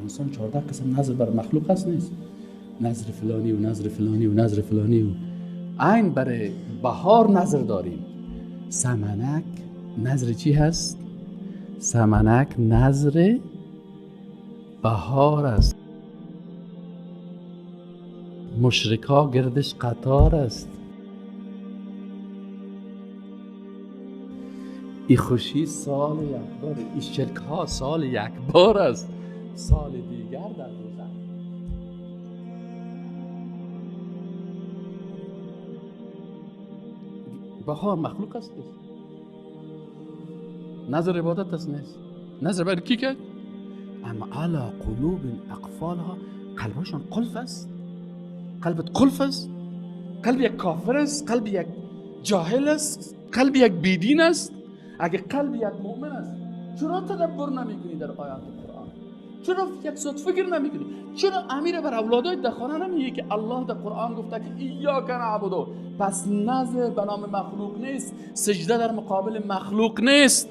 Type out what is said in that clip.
انسان 14 قسم نظر بر مخلوق هست نیست؟ نظر فلانی و نظر فلانی و نظر فلانی و عین برای بهار نظر داریم. سمنک نظر چی هست؟ سمنک نظر بهار است. مشرکا گردش قطار است. ای خوشی سال یک بار، ای شرک ها سال یک بار است، سال دیگر در روزن. بهار مخلوق است نیست؟ نظر عبادت است نیست؟ نظر بر کی کرد؟ اما علا قلوب اقفالها، قلبشان قلف است. قلبت قلف است. قلب یک کافر است، قلب یک جاهل است، قلب یک بیدین است. اگه قلب یک مؤمن است چرا تدبر نمیکنی در آیات قرآن؟ چرا یک صد فکر نمیکنی؟ چرا امیر بر اولادای دخانه نمیگه که الله در قرآن گفته که ایاک نعبدو؟ پس نظر به نام مخلوق نیست، سجده در مقابل مخلوق نیست.